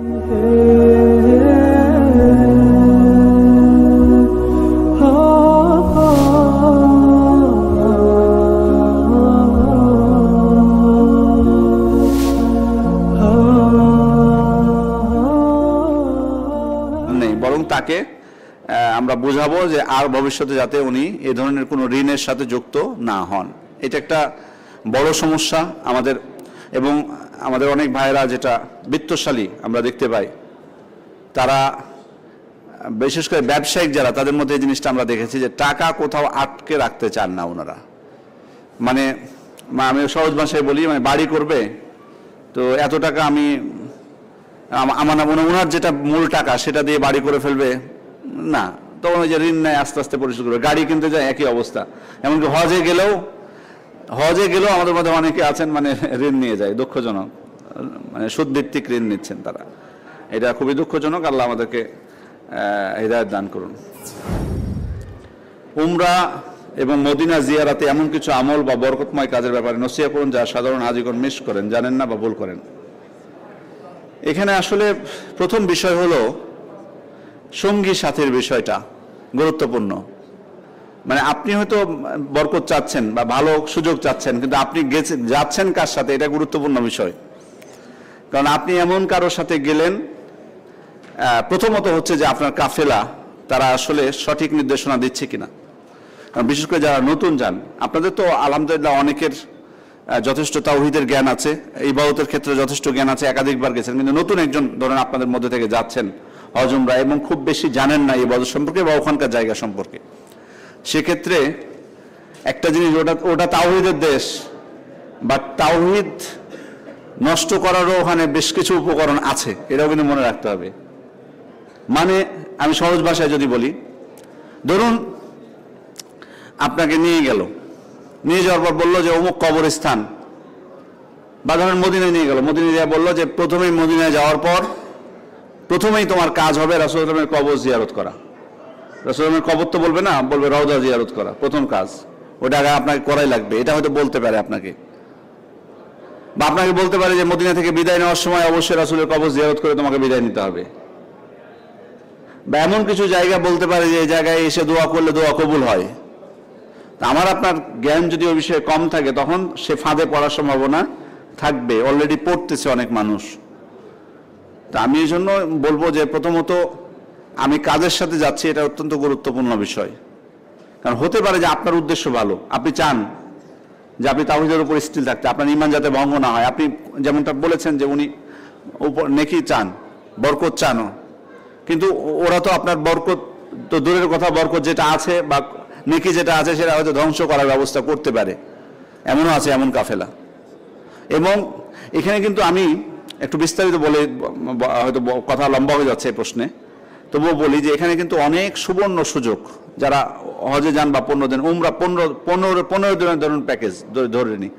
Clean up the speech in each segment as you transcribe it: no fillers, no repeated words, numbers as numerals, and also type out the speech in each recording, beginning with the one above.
বরং তাকে আমরা বোঝাবো যে আর ভবিষ্যতে যাতে উনি এই ধরনের কোনো ঋণের সাথে যুক্ত না হন। এটা একটা বড় সমস্যা আমাদের, এবং আমাদের অনেক ভাইয়েরা যেটা বিত্তশালী আমরা দেখতে পাই, তারা বিশেষ করে ব্যবসায়িক যারা, তাদের মধ্যে এই জিনিসটা আমরা দেখেছি যে টাকা কোথাও আটকে রাখতে চান না ওনারা। মানে আমি সহজ ভাষায় বলি, মানে বাড়ি করবে তো এত টাকা আমি আমার ওনার যেটা মূল টাকা সেটা দিয়ে বাড়ি করে ফেলবে না, তখন ওই যে ঋণ নেয় আস্তে আস্তে পরিশোধ করবে। গাড়ি কিনতে যায় একই অবস্থা। এমনকি হজে গেলেও আমাদের মধ্যে অনেকে আছেন মানে ঋণ নিয়ে যায়, দুঃখজনক, মানে সুদভিত্তিক ঋণ নিচ্ছেন তারা। এটা খুবই দুঃখজনক। আল্লাহ আমাদেরকে হিদায়াত দান করুন। উমরা এবং মদিনা জিয়ারাতে এমন কিছু আমল বা বরকতময় কাজের ব্যাপারে নসিহত করুন যা সাধারণ হাজিগণ মিস করেন, জানেন না বা ভুল করেন। এখানে আসলে প্রথম বিষয় হলো সঙ্গী সাথীর বিষয়টা গুরুত্বপূর্ণ। মানে আপনি হয়তো বরকত চাচ্ছেন বা ভালো সুযোগ চাচ্ছেন, কিন্তু আপনি যাচ্ছেন কার সাথে, এটা গুরুত্বপূর্ণ বিষয়। কারণ আপনি এমন কারোর সাথে গেলেন, প্রথমত হচ্ছে যে আপনার কাফেলা তারা আসলে সঠিক নির্দেশনা দিচ্ছে কিনা। কারণ বিশেষ করে যারা নতুন যান, আপনাদের তো আলহামদুলিল্লাহ অনেকের যথেষ্ট তাওহীদের জ্ঞান আছে, ইবাদতের ক্ষেত্রে যথেষ্ট জ্ঞান আছে, একাধিকবার গেছেন, কিন্তু নতুন একজন ধরেন আপনাদের মধ্যে থেকে যাচ্ছেন হজ উমরা এবং খুব বেশি জানেন না ইবাদত সম্পর্কে বা ওখানকার জায়গা সম্পর্কে। সেক্ষেত্রে একটা জিনিস, ওটা তাওহীদের দেশ, বা তাওহীদ নষ্ট করারও ওখানে বেশ কিছু উপকরণ আছে, এটাও কিন্তু মনে রাখতে হবে। মানে আমি সহজ ভাষায় যদি বলি, ধরুন আপনাকে নিয়ে যাওয়ার পর বললো যে অমুক কবরস্থান, বা ধরেন মদিনায় নিয়ে গেল, মদিনায় বললো যে প্রথমেই মদিনায় যাওয়ার পর প্রথমেই তোমার কাজ হবে রাসূল সাল্লাল্লাহু আলাইহি ওয়াসাল্লামের কবর জিয়ারত করা। রাসূল সাল্লাল্লাহু আলাইহি ওয়াসাল্লামের কবর তো বলবে না, বলবে রওজা জিয়ারত করা, প্রথম কাজ ওটা আগে আপনাকে করাই লাগবে। এটা হয়তো বলতে পারে আপনাকে, বা আপনাকে বলতে পারে যে মদিনা থেকে বিদায় নেওয়ার সময় অবশ্যই রাসূলের কবর জিয়ারত করে তোমাকে বিদায় নিতে হবে। বা এমন কিছু জায়গা বলতে পারে যে এই জায়গায় এসে দোয়া করলে দোয়া কবুল হয়। আমার আপনার জ্ঞান যদি ওই বিষয়ে কম থাকে, তখন সে ফাঁদে পড়ার সম্ভাবনা থাকবে, অলরেডি পড়তেছে অনেক মানুষ। তা আমি এই জন্য বলবো যে প্রথমত আমি কাজের সাথে যাচ্ছি, এটা অত্যন্ত গুরুত্বপূর্ণ বিষয়। কারণ হতে পারে যে আপনার উদ্দেশ্য ভালো, আপনি চান যে আপনি তাওহীদের উপর স্থির থাকতে, আপনার ঈমান যাতে ভঙ্গ না হয়। আপনি যেমনটা বলেছেন যে উনি উপর নেকি চান, বরকত চান, কিন্তু ওরা তো আপনার বরকত তো দূরের কথা, বরকত যেটা আছে বা নেকি যেটা আছে সেটা হয়তো ধ্বংস করার ব্যবস্থা করতে পারে, এমনও আছে, এমন কাফেলা। এবং এখানে কিন্তু আমি একটু বিস্তারিত বলে, হয়তো কথা লম্বা হয়ে যাচ্ছে এই প্রশ্নে, তবুও বলি যে এখানে কিন্তু অনেক সুবর্ণ সুযোগ। যারা হজে যান বা 15 দিন, উমরা 15 দিনের ধরুন প্যাকেজ ধরে নিই,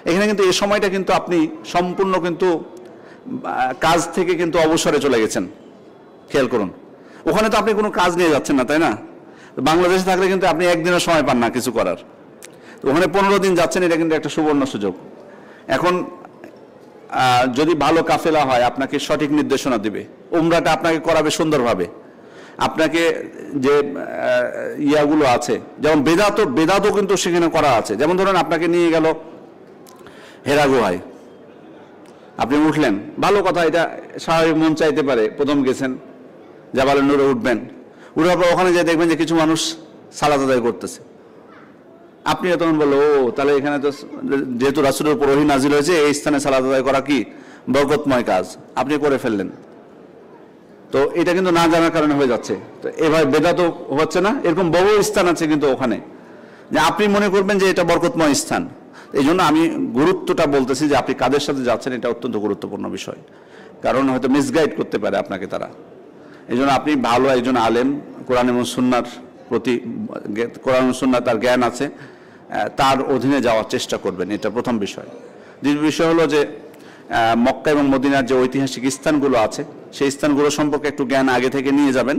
এখানে কিন্তু এই সময়টা কিন্তু আপনি সম্পূর্ণ কিন্তু কাজ থেকে কিন্তু অবসরে চলে গেছেন। খেয়াল করুন, ওখানে তো আপনি কোনো কাজ নিয়ে যাচ্ছেন না, তাই না? বাংলাদেশে থাকলে কিন্তু আপনি একদিনের সময় পান না কিছু করার, ওখানে 15 দিন যাচ্ছেন, এটা কিন্তু একটা সুবর্ণ সুযোগ। এখন যদি ভালো কাফেলা হয়, আপনাকে সঠিক নির্দেশনা দিবে, উমরাটা আপনাকে করাবে সুন্দরভাবে। আপনাকে যে ইয়াগুলো আছে, যেমন বেদাতও কিন্তু সেখানে করা আছে। যেমন ধরুন আপনাকে নিয়ে গেল হেরা গুহায়, আপনি উঠলেন, ভালো কথা, এটা স্বাভাবিক, মন চাইতে পারে, প্রথম গেছেন, জাবালে নূরে উঠবেন, উঠার পর ওখানে যেয়ে দেখবেন যে কিছু মানুষ সালাত আদায় করতেছে। আপনি তখন বললো, ও তাহলে এখানে তো যেহেতু রাসূলের উপর ওহী নাজিল হয়েছে, এই স্থানে সালাত আদায় করা কি বরকতময় কাজ, আপনি করে ফেললেন। তো এটা কিন্তু না জানার কারণে হয়ে যাচ্ছে। তো এভাবে বেদাত হচ্ছে না, এরকম বহু স্থান আছে কিন্তু ওখানে, যে আপনি মনে করবেন যে এটা বরকতময় স্থান। এই জন্য আমি গুরুত্বটা বলতেছি যে আপনি কাদের সাথে যাচ্ছেন, এটা অত্যন্ত গুরুত্বপূর্ণ বিষয়। কারণ হয়তো মিসগাইড করতে পারে আপনাকে তারা। এই জন্য আপনি ভালো একজন আলেম, কোরআন এবং সুন্নাহর প্রতি, কোরআন এবং সুন্নাহ তার জ্ঞান আছে, তার অধীনে যাওয়ার চেষ্টা করবেন, এটা প্রথম বিষয়। দ্বিতীয় বিষয় হলো যে মক্কা এবং মদিনার যে ঐতিহাসিক স্থানগুলো আছে, সেই স্থানগুলো সম্পর্কে একটু জ্ঞান আগে থেকে নিয়ে যাবেন,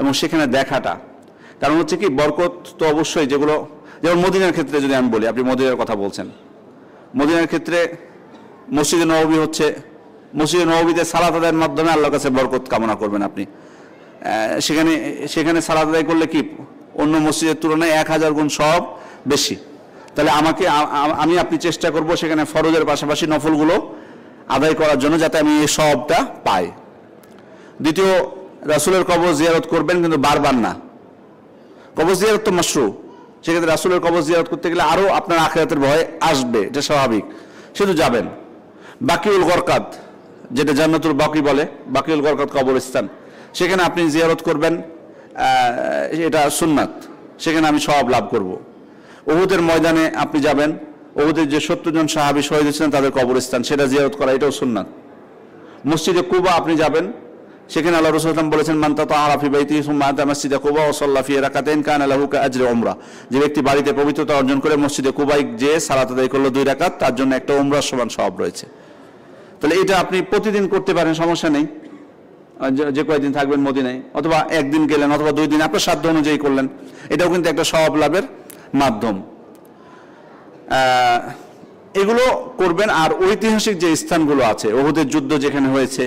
এবং সেখানে দেখাটা। কারণ হচ্ছে কি, বরকত তো অবশ্যই, যেগুলো যেমন মদিনার ক্ষেত্রে যদি আমি বলি, আপনি মদিনার কথা বলছেন, মদিনার ক্ষেত্রে মসজিদে নববী হচ্ছে মসজিদে নববীতে সালাত আদায়ের মাধ্যমে আল্লাহর কাছে বরকত কামনা করবেন আপনি। সেখানে সালাত আদায় করলে কি অন্য মসজিদের তুলনায় 1000 গুণ সব বেশি। তাহলে আমি আপনি চেষ্টা করব সেখানে ফরজের পাশাপাশি নফলগুলো আদায় করার জন্য, যাতে আমি এই সবটা পাই। দ্বিতীয়, রাসূলের কবর জিয়ারত করবেন, কিন্তু বারবার না। কবর জিয়ারত তো মাশরু, সেক্ষেত্রে রাসূলের কবর জিয়ারত করতে গেলে আরও আপনার আখিরাতের ভয় আসবে, এটা স্বাভাবিক, শুধু যাবেন। বাকিউল গরকাত, যেটা জান্নাতুল বাকি বলে, বাকিউল গরকাত কবরস্থান, সেখানে আপনি জিয়ারত করবেন, এটা সুন্নাত, সেখানে আমি সওয়াব লাভ করব। উহুদের ময়দানে আপনি যাবেন, উহুদের যে 70 জন সাহাবী শহীদ হয়েছিলেন তাদের কবরস্থান, সেটা জিয়ারত করা, এটাও সুন্নাত। মসজিদে কুবা আপনি যাবেন, সেখানে আল্লাহ রাসূল সাল্লাল্লাহু আলাইহি ওয়াসাল্লাম বলেছেন, মান তাতাহারা ফি বাইতিহি সুম্মা আতা মাসজিদে কুবা ওয়া সাল্লা ফি রাকাতাইন কানা লাহু কাআজরি উমরা। যে ব্যক্তি বাড়িতে পবিত্রতা অর্জন করে মসজিদে কুবায় যে সালাত আদায় করলো 2 রাকাত, তার জন্য একটা উমরার সমান সওয়াব রয়েছে। তাহলে এটা আপনি প্রতিদিন করতে পারেন, সমস্যা নেই। যে কয়েকদিন থাকবেন মদিনায়, অথবা একদিন গেলেন, অথবা 2 দিন, আপনার সাধ্য অনুযায়ী করলেন, এটাও কিন্তু একটা সওয়াব লাভের মাধ্যম। এগুলো করবেন। আর ঐতিহাসিক যে স্থানগুলো আছে, উহুদের যুদ্ধ যেখানে হয়েছে,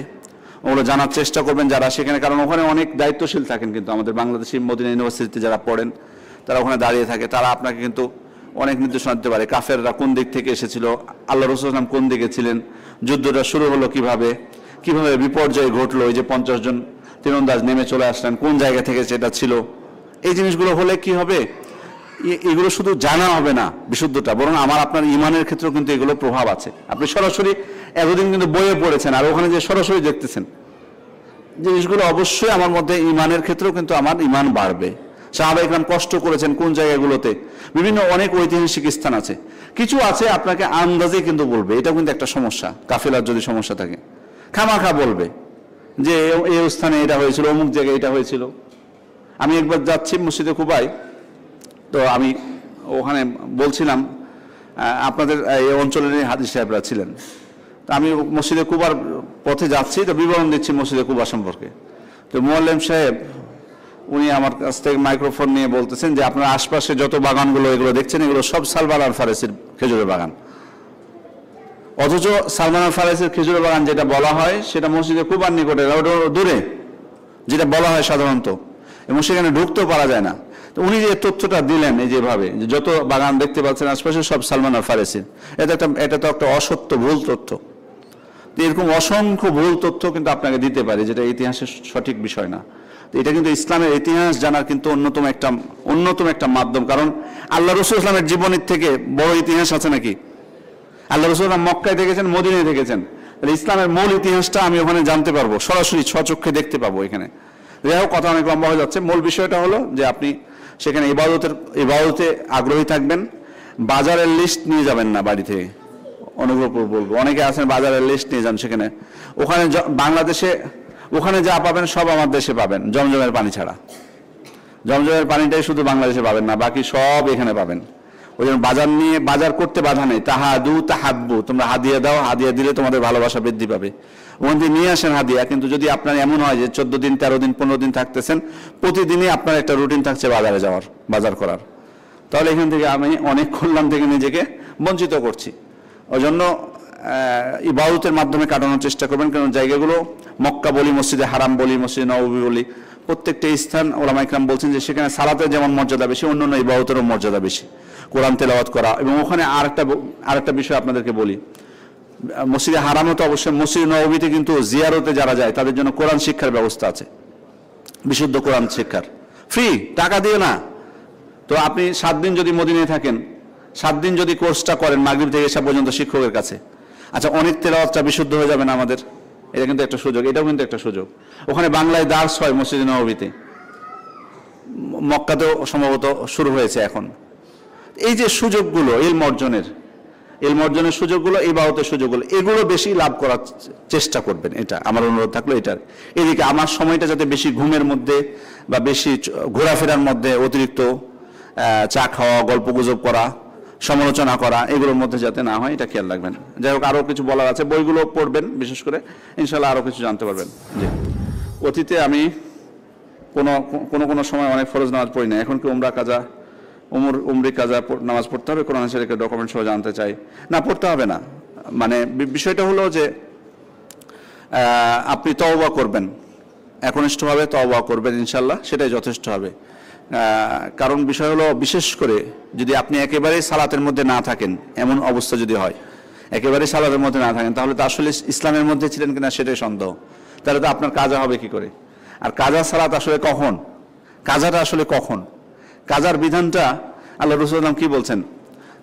ওগুলো জানার চেষ্টা করবেন যারা সেখানে, কারণ ওখানে অনেক দায়িত্বশীল থাকেন, কিন্তু আমাদের বাংলাদেশি মদিনা ইউনিভার্সিটিতে যারা পড়েন তারা ওখানে দাঁড়িয়ে থাকে, তারা আপনাকে কিন্তু অনেক নির্দেশনা দিতে পারে। কাফেররা কোন দিক থেকে এসেছিল, আল্লাহ রাসূল সাল্লাল্লাহু আলাইহি ওয়াসাল্লাম কোন দিকে ছিলেন, যুদ্ধটা শুরু হলো কিভাবে বিপর্যয় ঘটলো, এই যে 50 জন তীরন্দাজ নেমে চলে আসলেন, কোন জায়গা থেকে সেটা ছিল। এই জিনিসগুলো হলে কি হবে, এগুলো শুধু জানা হবে না বিশুদ্ধটা, বরং আমার আপনার ইমানের ক্ষেত্রেও কিন্তু এগুলো প্রভাব আছে। আপনি সরাসরি এতদিন কিন্তু বইয়ে পড়েছেন, আর ওখানে যে সরাসরি দেখতেছেন জিনিসগুলো, অবশ্যই আমার মধ্যে ইমানের ক্ষেত্রেও কিন্তু আমার ইমান বাড়বে। সাহাবা ইকরাম কষ্ট করেছেন কোন জায়গাগুলোতে, বিভিন্ন অনেক ঐতিহাসিক স্থান আছে, কিছু আছে আপনাকে আন্দাজে কিন্তু বলবে, এটাও কিন্তু একটা সমস্যা। কাফেলার যদি সমস্যা থাকে, খামাখা বলবে যে এই স্থানে এটা হয়েছিল, অমুক জায়গায় এটা হয়েছিল। আমি একবার যাচ্ছি মসজিদে কুবায়, তো আমি ওখানে বলছিলাম, আপনাদের এই অঞ্চলের হাদিস সাহেবরা ছিলেন, তো আমি মসজিদে কুবার পথে যাচ্ছি, তো বিবরণ দিচ্ছি মসজিদে কুবা সম্পর্কে। তো মুআল্লিম সাহেব উনি আমার কাছ থেকে মাইক্রোফোন নিয়ে বলতেছেন যে আপনার আশপাশে যত বাগানগুলো এগুলো দেখছেন, এগুলো সব সালমান আল ফারেসির খেজুরের বাগান। অথচ সালমান আল ফারেসির খেজুরের বাগান যেটা বলা হয়, সেটা মসজিদে কুবার নিকটে, দূরে যেটা বলা হয় সাধারণত, এবং সেখানে ঢুকতেও পারা যায় না। তো উনি যে তথ্যটা দিলেন, এই যেভাবে যে যত বাগান দেখতে পাচ্ছেন আশপাশে সব সালমান আল ফারেসির, এটা তো একটা অসত্য, ভুল তথ্য। এরকম অসংখ্য ভুল তথ্য কিন্তু আপনাকে দিতে পারে, যেটা ইতিহাসের সঠিক বিষয় না। এটা কিন্তু ইসলামের ইতিহাস জানার কিন্তু অন্যতম একটা মাধ্যম। কারণ আল্লাহ রাসূল ইসলামের জীবনের থেকে বড় ইতিহাস আছে নাকি? আল্লাহ রাসূল মক্কায় দেখেছেন, মদিনায় দেখেছেন, তাহলে ইসলামের মূল ইতিহাসটা আমি ওখানে জানতে পারবো, সরাসরি স্বচক্ষে দেখতে পাবো। এখানে যাই হোক, কথা অনেক লম্বা হয়ে যাচ্ছে। মূল বিষয়টা হলো যে আপনি সেখানে ইবাদতে আগ্রহী থাকবেন। বাজারের লিস্ট নিয়ে যাবেন না বাড়ি থেকে, অনুগ্রহ করে বলবো। অনেকে আছেন বাজারের লিস্ট নিয়ে যান সেখানে, ওখানে বাংলাদেশে ওখানে যা পাবেন সব আমার দেশে পাবেন, জমজমের পানি ছাড়া। জমজমের পানিটাই শুধু বাংলাদেশে পাবেন না, বাকি সব এখানে পাবেন। ওই জন্য বাজার করতে বাধা নেই। তাহাদু তাহাব্বু, তোমরা হাদিয়া দাও, হাদিয়া দিলে তোমাদের ভালোবাসা বৃদ্ধি পাবে। ওখান থেকে নিয়ে আসেন হাদিয়া। কিন্তু যদি আপনার এমন হয় যে 14 দিন 13 দিন 15 দিন থাকতেছেন, প্রতিদিনই আপনার একটা রুটিন থাকছে বাজার করার, তাহলে এখান থেকে আমি অনেক কল্যাণ থেকে নিজেকে বঞ্চিত করছি। ওই জন্য ইবাদতের মাধ্যমে কাটানোর চেষ্টা করবেন। কারণ জায়গাগুলো মক্কা বলি, মসজিদে হারাম বলি, মসজিদে নববী বলি, প্রত্যেকটা স্থান ওলামা ইকরাম বলছেন যে সেখানে সালাতের যেমন মর্যাদা বেশি, অন্যান্য ইবাদতেরও মর্যাদা বেশি, কোরআন তেলাওয়াত করা। এবং ওখানে আরেকটা বিষয় আপনাদেরকে বলি, মসজিদে হারামও তো অবশ্যই, মসজিদে নববীতে কিন্তু জিয়ারতে যারা যায় তাদের জন্য কোরআন শিক্ষার ব্যবস্থা আছে, বিশুদ্ধ কোরআন শিক্ষার, ফ্রি, টাকা দিয়ে না। তো আপনি 7 দিন যদি মদিনায় থাকেন, 7 দিন যদি কোর্সটা করেন মাগরিব থেকে এসা পর্যন্ত শিক্ষকের কাছে, আচ্ছা অনেক তেলাওয়াতটা বিশুদ্ধ হয়ে যাবে না আমাদের? এটা কিন্তু একটা সুযোগ, এটাও কিন্তু একটা সুযোগ। ওখানে বাংলায় দার্স হয় মসজিদে নববীতে, মক্কাতেও সম্ভবত শুরু হয়েছে এখন। এই যে সুযোগগুলো, ইলম অর্জনের সুযোগগুলো, ইবাদতের সুযোগগুলো, এগুলো বেশি লাভ করার চেষ্টা করবেন। এটা আমার অনুরোধ থাকলো। এটার এদিকে আমার সময়টা যাতে বেশি ঘুমের মধ্যে বা বেশি ঘোরাফেরার মধ্যে, অতিরিক্ত চা খাওয়া, গল্প গুজব করা, সমালোচনা করা, এগুলোর মধ্যে যাতে না হয়, এটা খেয়াল রাখবেন। যাই হোক, আরও কিছু বলার আছে, বইগুলো পড়বেন বিশেষ করে, ইনশাল্লাহ আরও কিছু জানতে পারবেন। জি, অতীতে আমি কোনো সময় অনেক ফরজ নামাজ পড়ি না। এখন কি উমরি কাজা নামাজ পড়তে হবে? কোরআন শরীফের ডকুমেন্ট সহ জানতে চাই। না, পড়তে হবে না। মানে বিষয়টা হলো যে আপনি তওবা করবেন, একনিষ্ঠভাবে তওবা করবেন ইনশাল্লাহ, সেটাই যথেষ্ট হবে। কারণ বিষয় হলো, বিশেষ করে যদি আপনি একেবারেই সালাতের মধ্যে না থাকেন, এমন অবস্থা যদি হয় একেবারেই সালাতের মধ্যে না থাকেন, তাহলে তো আসলে ইসলামের মধ্যে ছিলেন কিনা সেটাই সন্দেহ। তাহলে তো আপনার কাজা হবে কি করে? আর কাজা সালাত আসলে কখন, কাজাটা আসলে কখন? কাজার বিধানটা আল্লাহ রাসূল সাল্লাল্লাহু আলাইহি ওয়াসাল্লাম কি বলছেন,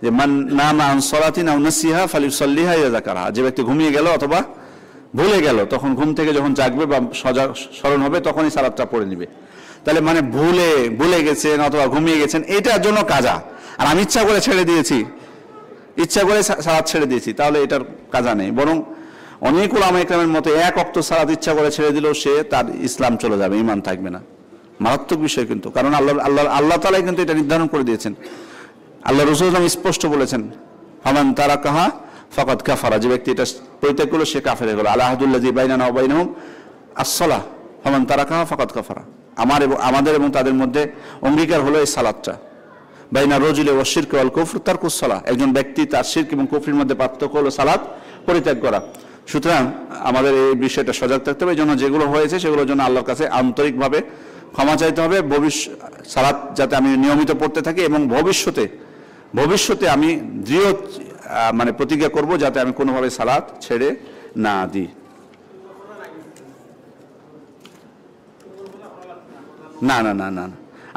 যে মান নামা আন সালাতিন আও নাসিহা ফালিউসাল্লিহা ইযা যাকারহা, যে ব্যক্তি ঘুমিয়ে গেল অথবা ভুলে গেল, তখন ঘুম থেকে যখন জাগবে বা সজাগ স্মরণ হবে তখনই সালাতটা পড়ে নেবে। তাহলে মানে ভুলে গেছেন অথবা ঘুমিয়ে গেছেন, এটার জন্য কাজা। আর আমি ইচ্ছা করে ছেড়ে দিয়েছি, ইচ্ছা করে সালাত ছেড়ে দিয়েছি, তাহলে এটার কাজা নেই। বরং অনেক উলামা ইকরামের মতে এক ওয়াক্ত সালাত ইচ্ছা করে ছেড়ে দিলেও সে তার ইসলাম চলে যাবে, ঈমান থাকবে না। মারাত্মক বিষয় কিন্তু, কারণ আল্লাহ তাআলাই কিন্তু এটা নির্ধারণ করে দিয়েছেন। আল্লাহ রাসূল সাল্লাল্লাহু আলাইহি ওয়াসাল্লাম স্পষ্ট বলেছেন, ফামান তারাকাহা ফাকাদ কাফারা, যে ব্যক্তি এটা পরিত্যাগ করলো সে কাফের হয়ে গেল। আল আহাদুল্লাযী বাইনানা ওয়া বাইনাহুম আস-সালাহ ফামান তারাকাহা ফাকাদ কাফারা, আমাদের এবং তাদের মধ্যে অঙ্গীকার হলো এই সালাতটা। বাইনা রাজুলি ওয়া শিরক ওয়াল কুফর তারকুস সালাহ, একজন ব্যক্তি তার শিরক এবং কুফরির মধ্যে পার্থক্য হলো সালাত পরিত্যাগ করা। সুতরাং আমাদের এই বিষয়টা সজাগ থাকতে হবে। এই জন্য যেগুলো হয়েছে সেগুলোর জন্য আল্লাহর কাছে আন্তরিকভাবে ক্ষমা চাইতে হবে। সালাত যাতে আমি নিয়মিত পড়তে থাকি, এবং ভবিষ্যতে আমি দৃঢ় মানে প্রতিজ্ঞা করব যাতে আমি কোনোভাবে সালাত ছেড়ে না দিই। না না না না,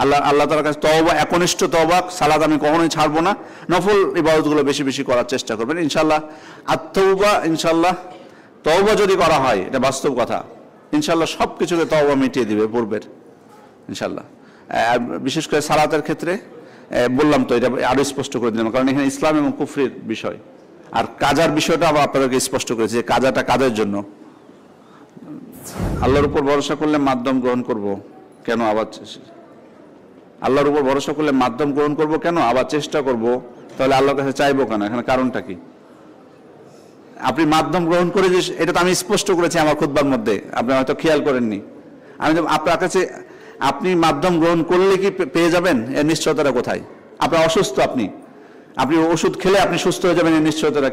আল্লাহ তাআলার কাছে তওবা, একনিষ্ঠ তওবা, সালাত আমি কখনোই ছাড়বো না। নফল ইবাদতগুলো বেশি বেশি করার চেষ্টা করবেন ইনশাআল্লাহ। আত-তাওবা, ইনশাআল্লাহ তওবা যদি করা হয়, এটা বাস্তব কথা, ইনশাআল্লাহ সব কিছুকে তওবা মিটিয়ে দিবে পূর্বের ইনশাআল্লাহ। আর বিশেষ করে সালাতের ক্ষেত্রে বললাম তো, এটা আরো স্পষ্ট করে দিলাম, কারণ এখানে ইসলাম এবং কুফরির বিষয়। আর কাজার বিষয়টা আবার আপনাদেরকে স্পষ্ট করেছি, যে কাজাটা কাজের জন্য। আল্লাহর উপর ভরসা করলে মাধ্যম গ্রহণ করব কেন, আবার আল্লাহর উপর ভরসা করলে মাধ্যম গ্রহণ করব কেন, আবার চেষ্টা করব, তাহলে আল্লাহর কাছে চাইবো কেন? এখানে কারণটা কি? আপনি মাধ্যম গ্রহণ করে, যে এটা তো আমি স্পষ্ট করেছি আমার খুতবার মধ্যে, আপনি হয়তো খেয়াল করেননি। আমি তো আপনার কাছে, আপনি মাধ্যম গ্রহণ করলে কি পেয়ে যাবেন, এর নিশ্চয়তাটা কোথায়? আপনার অসুস্থ, আপনি ওষুধ খেলে আপনি সুস্থ হয়ে যাবেন, এর নিশ্চয়তাটা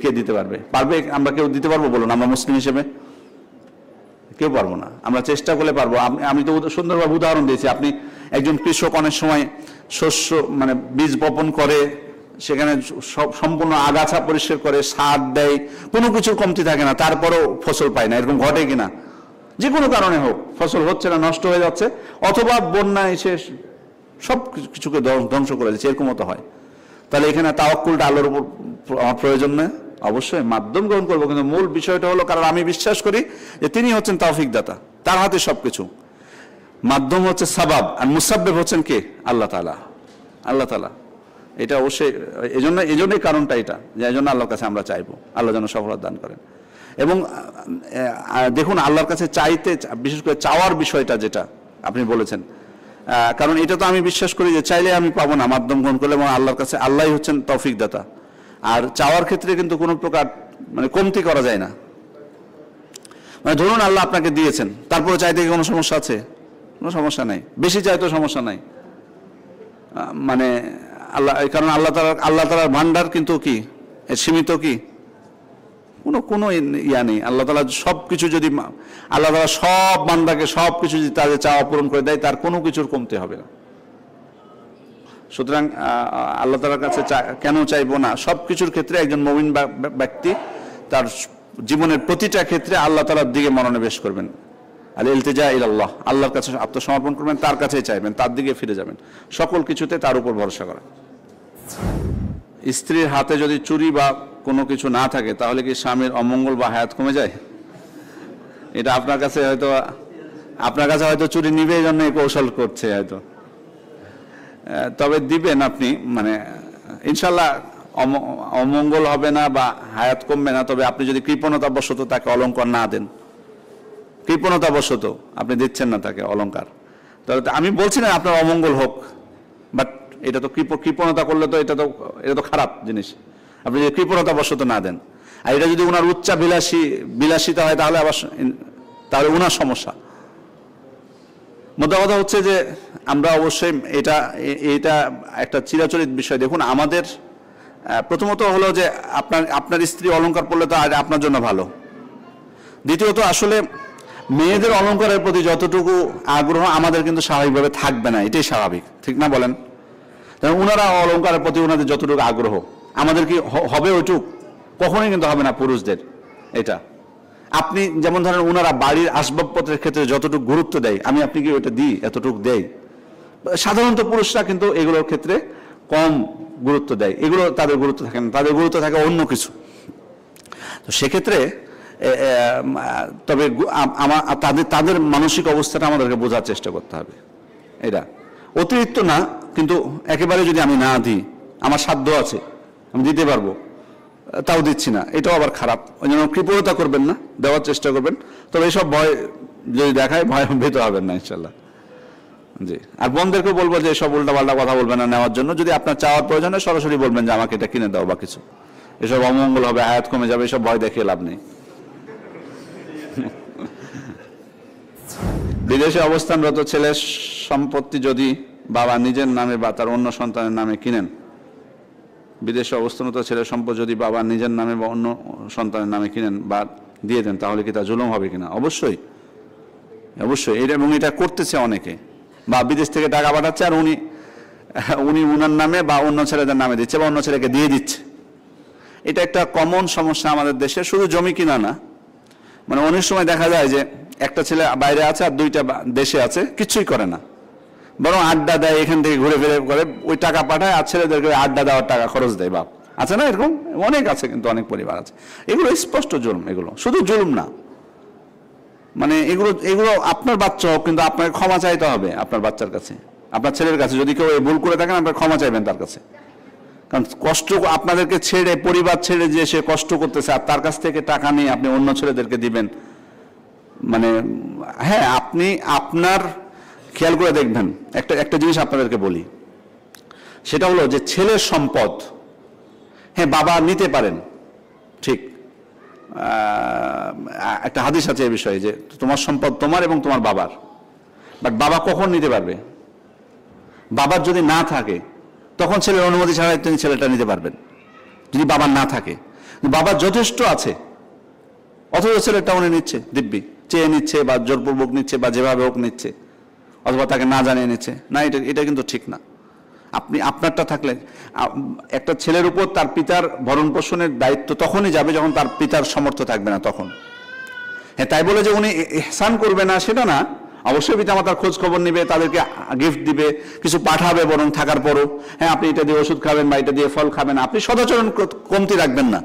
কে দিতে পারবে? আমরা কেউ দিতে পারবো বলুন? আমরা মুসলিম হিসেবে কেউ পারবো না। আমরা চেষ্টা করলে পারবো। আমি তো সুন্দরভাবে উদাহরণ দিয়েছি। আপনি একজন কৃষক অনেক সময় শস্য মানে বীজ বপন করে, সেখানে সম্পূর্ণ আগাছা পরিষ্কার করে, সার দেয়, কোনো কিছুর কমতি থাকে না, তারপরেও ফসল পায় না। এরকম ঘটে কিনা? যে কোনো কারণে হোক, ফসল হচ্ছে না, নষ্ট হয়ে যাচ্ছে, অথবা বন্যা এসে সব কিছুকে ধ্বংস করে দিচ্ছে, এরকম মতো হয়। তাহলে এখানে তাওয়াক্কুলটা আল্লাহর উপর আমার প্রয়োজন নেই? অবশ্যই মাধ্যম গ্রহণ করবো, কিন্তু মূল বিষয়টা হলো, কারণ আমি বিশ্বাস করি যে তিনি হচ্ছেন তৌফিক দাতা, তার হাতে সবকিছু। মাধ্যম হচ্ছে সাবাব, আর মুসাব্বিব হচ্ছেন কে? আল্লাহ তাআলা। এটা অবশ্যই এজন্যই কারণটা এটা, যে এই জন্য আল্লাহর কাছে আমরা চাইবো, আল্লাহ যেন সফলতা দান করেন। এবং দেখুন, আল্লাহর কাছে চাইতে, বিশেষ করে চাওয়ার বিষয়টা যেটা আপনি বলেছেন, কারণ এটা তো আমি বিশ্বাস করি যে চাইলে আমি পাবো না, মাধ্যম গ্রহণ করলে, এবং আল্লাহর কাছে আল্লাহই হচ্ছেন তৌফিক দাতা। আর চাওয়ার ক্ষেত্রে কিন্তু কোনো প্রকার মানে কমতি করা যায় না। মানে ধরুন আল্লাহ আপনাকে দিয়েছেন, তারপরে চাইতে কি কোনো সমস্যা আছে? কোনো সমস্যা নাই। বেশি চাইতেও সমস্যা নাই, মানে কারণ আল্লাহ তাআলার ভান্ডার কিন্তু কি সীমিত? কি কোনো ইয়া নেই। আল্লাহ তাআলা সবকিছু, যদি আল্লাহ তাআলা সব বান্দাকে সবকিছু যদি তাদের চাওয়া পূরণ করে দেয়, তার কোনো কিছুর কমতি হবে না। সুতরাং আল্লাহ তাআলার কাছে কেন চাইবো না? সবকিছুর ক্ষেত্রে একজন মুমিন ব্যক্তি তার জীবনের প্রতিটা ক্ষেত্রে আল্লাহ তাআলার দিকে মনোনিবেশ করবেন। আল ইলতিজা ইলাল্লাহ, আল্লাহর কাছে আত্মসমর্পণ করবেন, তার কাছেই চাইবেন, তার দিকে ফিরে যাবেন, সকল কিছুতে তার উপর ভরসা করা। স্ত্রীর হাতে যদি চুরি বা কোনো কিছু না থাকে, তাহলে কি স্বামীর অমঙ্গল বা হায়াত কমে যায়? এটা আপনার কাছে হয়তো চুরি নিবে, এই জন্য কৌশল করছে হয়তো। তবে দিবেন আপনি, মানে ইনশাল্লাহ অমঙ্গল হবে না বা হায়াত কমবে না। তবে আপনি যদি কৃপণতাবশত তাকে অলংকার না দেন, কৃপণতাবশত আপনি দিচ্ছেন না তাকে অলংকার, তাহলে আমি বলছি না আপনার অমঙ্গল হোক, বাট এটা তো কৃপণতা করলে তো এটা তো খারাপ জিনিস। আপনি যদি কৃপণতাবশত না দেন, আর এটা যদি ওনার বিলাসিতা হয়, তাহলে ওনার সমস্যা। মোদ্দা কথা হচ্ছে যে আমরা অবশ্যই এটা একটা চিরাচরিত বিষয়। দেখুন, আমাদের প্রথমত হলো যে আপনার স্ত্রী অলংকার পড়লে তো আপনার জন্য ভালো। দ্বিতীয়ত আসলে মেয়েদের অলঙ্কারের প্রতি যতটুকু আগ্রহ আমাদের কিন্তু স্বাভাবিকভাবে থাকবে না, এটাই স্বাভাবিক, ঠিক না বলেন? ওনারা অলঙ্কারের প্রতি ওনাদের যতটুকু আগ্রহ আমাদের কি হবে ওইটুক? কখনোই কিন্তু হবে না পুরুষদের। এটা আপনি যেমন ধরেন ওনারা বাড়ির আসবাবপত্রের ক্ষেত্রে যতটুকু গুরুত্ব দেয়, আমি আপনি কি ওইটা দিই এতটুকু দেয়? সাধারণত পুরুষরা কিন্তু এগুলোর ক্ষেত্রে কম গুরুত্ব দেয়, এগুলো তাদের গুরুত্ব থাকে না, তাদের গুরুত্ব থাকে অন্য কিছু। তো সেক্ষেত্রে তবে তাদের মানসিক অবস্থাটা আমাদেরকে বোঝার চেষ্টা করতে হবে। এটা অতিরিক্ত না, কিন্তু একেবারে যদি আমি না দিই, আমার সাধ্য আছে আমি দিতে পারবো, তাও দিচ্ছি না, এটাও আবার খারাপ। ওই জন্য কৃপণতা করবেন না, দেওয়ার চেষ্টা করবেন। তবে এইসব ভয় যদি দেখায় ভয় ভীত হবেন না ইনশাল্লাহ। জি, আর বোনদেরকে বলবো যে এসব উল্টাপাল্টা কথা বলবেন না নেওয়ার জন্য। যদি আপনার চাওয়ার প্রয়োজনে সরাসরি বলবেন যে আমাকে এটা কিনে দাও বা কিছু, এসব অমঙ্গল হবে, হায়াত কমে যাবে, এসব ভয় দেখিয়ে লাভ নেই। বিদেশে অবস্থানরত ছেলের সম্পত্তি যদি বাবা নিজের নামে বা তার অন্য সন্তানের নামে কিনেন, বিদেশে অবস্থানরত ছেলের সম্পদ যদি বাবা নিজের নামে বা অন্য সন্তানের নামে কিনেন বা দিয়ে দেন, তাহলে কি তা জুলুম হবে কিনা? অবশ্যই, অবশ্যই। এবং এটা করতেছে অনেকে, বা বিদেশ থেকে টাকা পাঠাচ্ছে আর উনি উনার নামে বা অন্য ছেলেদের নামে দিচ্ছে বা অন্য ছেলেকে দিয়ে দিচ্ছে। এটা একটা কমন সমস্যা আমাদের দেশে, শুধু জমি কিনা না, মানে অনেক সময় দেখা যায় যে একটা ছেলে বাইরে আছে আর দুইটা দেশে আছে, কিছুই করে না, বরং আড্ডা দেয়, এখান থেকে ঘুরে ফিরে করে ওই টাকা পাঠায় আর ছেলেদেরকে আড্ডা দেওয়ার টাকা খরচ দেয় বাপ। আছে না এরকম? অনেক আছে, কিন্তু অনেক পরিবার আছে। এগুলো স্পষ্ট জুলুম, এগুলো শুধু জুলুম না, মানে এগুলো আপনার বাচ্চা হোক, কিন্তু আপনাকে ক্ষমা চাইতে হবে আপনার বাচ্চার কাছে, আপনার ছেলের কাছে। যদি কেউ ভুল করে থাকেন আপনার ক্ষমা চাইবেন তার কাছে, কারণ কষ্ট আপনাদেরকে ছেড়ে, পরিবার ছেড়ে যে সে কষ্ট করতেছে আর তার কাছ থেকে টাকা নিয়ে আপনি অন্য ছেলেদেরকে দিবেন, মানে হ্যাঁ, আপনি আপনার খেয়াল করে দেখবেন। একটা জিনিস আপনাদেরকে বলি, সেটা হলো যে ছেলের সম্পদ হ্যাঁ বাবা নিতে পারেন, ঠিক, একটা হাদিস আছে এই বিষয়ে যে তোমার সম্পদ তোমার এবং তোমার বাবার, বাট বাবা কখন নিতে পারবে? বাবার যদি না থাকে তখন ছেলের অনুমতি ছাড়াই তিনি ছেলেটা নিতে পারবেন, যদি বাবার না থাকে। বাবার যথেষ্ট আছে অথচ ছেলেটা উনি নিচ্ছে, দিব্যি চেয়ে নিচ্ছে বা জোরপূর্বক নিচ্ছে বা যেভাবে হোক নিচ্ছে, অথবা তাকে না জানিয়ে নিচ্ছে, না, এটা কিন্তু ঠিক না। আপনি আপনারটা থাকলে একটা ছেলের উপর তার পিতার ভরণ পোষণের দায়িত্ব তখনই যাবে যখন তার পিতার সামর্থ্য থাকবে না তখন। হ্যাঁ, তাই বলে যে উনি ইহসান করবে না সেটা না, অবশ্যই পিতামাতার খোঁজ খবর নিবে, তাদেরকে গিফট দিবে, কিছু পাঠাবে বরং থাকার পরও। হ্যাঁ, আপনি এটা দিয়ে ওষুধ খাবেন বা এটা দিয়ে ফল খাবেন, আপনি সদাচরণ কমতি রাখবেন না।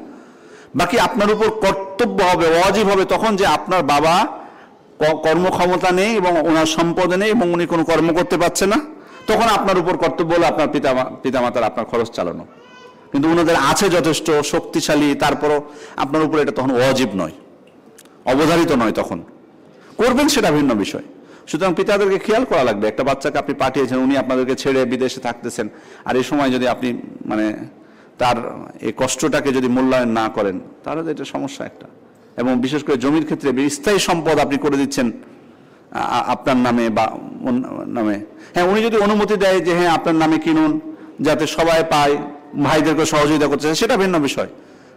বাকি আপনার উপর কর্তব্য হবে, ওয়াজিব হবে তখন যে আপনার বাবা কর্মক্ষমতা নেই এবং ওনার সম্পদ নেই এবং উনি কোনো কর্ম করতে পারছে না, তখন আপনার উপর কর্তব্য হলো আপনার পিতামাতার আপনার খরচ চালানো। কিন্তু ওনাদের আছে যথেষ্ট শক্তিশালী, তারপরও আপনার উপর এটা তখন ওয়াজিব নয়, অবধারিত নয়, তখন করবেন সেটা ভিন্ন বিষয়। সুতরাং পিতাদেরকে খেয়াল করা লাগবে। একটা বাচ্চাকে আপনি পাঠিয়েছেন, উনি আপনাদেরকে ছেড়ে বিদেশে থাকতেছেন, আর এই সময় যদি আপনি মানে তার এই কষ্টটাকে যদি মূল্যায়ন না করেন, তাহলে তো এটা সমস্যা একটা। এবং বিশেষ করে জমির ক্ষেত্রে স্থায়ী সম্পদ আপনি করে দিচ্ছেন আপনার নামে বা নামে। হ্যাঁ, উনি যদি অনুমতি দেয় যে হ্যাঁ আপনার নামে কিনুন যাতে সবাই পায়, ভাইদেরকে সহযোগিতা করছে, সেটা ভিন্ন বিষয়।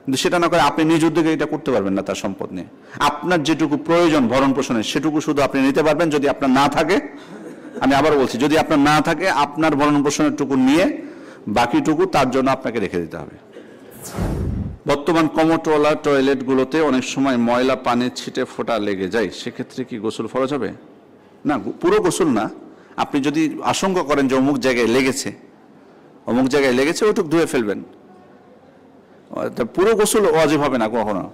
কিন্তু সেটা না করে আপনি নিজ উদ্যোগে এটা করতে পারবেন না তার সম্পদ নিয়ে। আপনার যেটুকু প্রয়োজন ভরণ পোষণের সেটুকু শুধু আপনি নিতে পারবেন। যদি আপনার না থাকে, আমি আবার বলছি, যদি আপনার না থাকে, আপনার ভরণ পোষণের টুকু নিয়ে বাকিটুকু তার জন্য আপনাকে রেখে দিতে হবে। বর্তমান কমোটোলা টয়লেটগুলোতে অনেক সময় ময়লা পানির ছিটে ফোঁটা লেগে যায়, সেক্ষেত্রে কি গোসল ফরজ হবে? না, পুরো গোসল না। আপনি যদি আশঙ্কা করেন যে অমুক জায়গায় লেগেছে ওটুক ধুয়ে ফেলবেন, পুরো গোসল ওয়াজিব হবে না কখনো।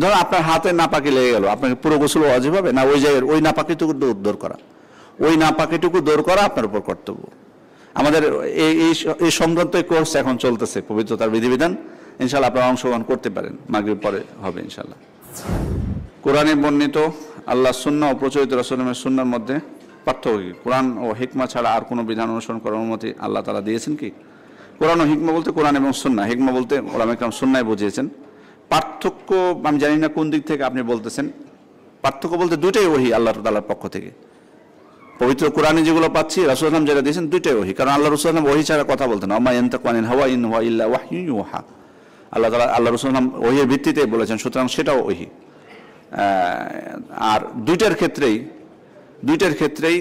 ধরো আপনার হাতে নাপাকি লেগে গেল, আপনাকে পুরো গোসল ওয়াজিব হবে না? ওই জায়গায় ওই নাপাকিটুকু দূর করা আপনার উপর কর্তব্য। আমাদের এই সংক্রান্ত কোর্স এখন চলতেছে, পবিত্রতার বিধিবিধান, ইনশাআল্লাহ আপনারা অংশগ্রহণ করতে পারেন, মাগরিব পরে হবে ইনশাআল্লাহ। কোরআনে বর্ণিত আল্লাহ সুন্নাহ ও প্রচলিত রাসূলের সুন্নাহর মধ্যে পার্থক্য কি? কোরআন ও হিকমা ছাড়া আর কোনো বিধান অনুসরণ করার অনুমতি আল্লাহ তাআলা দিয়েছেন কি? কোরআন ও হিকমা বলতে কোরআন এবং সুন্নাহ, হিকমা বলতে উলামায়ে কেরাম সুন্নাহই বুঝিয়েছেন। পার্থক্য আমি জানি না কোন দিক থেকে আপনি বলতেছেন। পার্থক্য বলতে দুইটাই ওহী আল্লাহ তাআলার পক্ষ থেকে। পবিত্র কোরআনে যেগুলো পাচ্ছি, রাসূল সাল্লাল্লাহু আলাইহি ওয়াসাল্লাম যেটা দিয়েছেন, দুইটাই ওহী। কারণ আল্লাহ রাসূল সাল্লাল্লাহু আলাইহি ওয়াসাল্লাম ওহী ছাড়া কথা বলতেন না। আমা ইয়ানতাকু আনিল হাওয়া ইন হুয়া ইল্লা ওয়াহয়ুন ইউহা। আল্লাহ তাআলা আল্লাহ রাসূল সাল্লাল্লাহু আলাইহি ওয়াসাল্লাম ওহীর ভিত্তিতে বলেছেন, সুতরাং সেটাও ওহী। আর দুইটার ক্ষেত্রেই